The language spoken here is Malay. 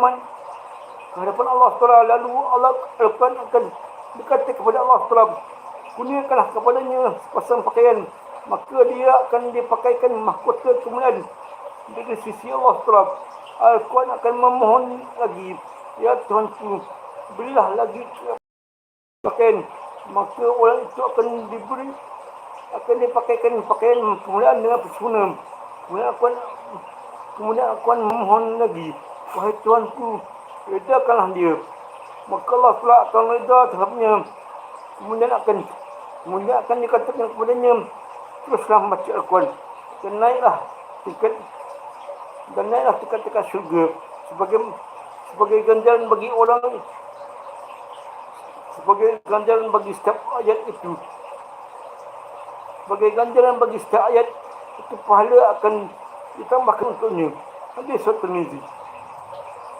zaman ke hadapan Allah SWT. Lalu Allah akan berkata kepada Allah SWT, kurniakanlah kepadanya sepasang pakaian, maka dia akan dipakaikan mahkota kemuliaan dari sisi Allah SWT. Al-Quran akan memohon lagi, ya Tuhanku, berilah lagi pakaian, maka orang itu akan dipakaikan pakaian kemuliaan dengan pesona. Kemudian Al-Quran memohon lagi, wahai Tuhanku, redakanlah dia, maka Allah pula akan reda terhadapnya. Kemudian akan dikatakan kepadanya, teruslah membaca Al-Quran dan naiklah tingkat syurga sebagai ganjaran bagi orang, sebagai ganjaran bagi setiap ayat itu. Sebagai ganjaran bagi setiap ayat itu, pahala akan ditambahkan untuknya. Hadis Tirmizi.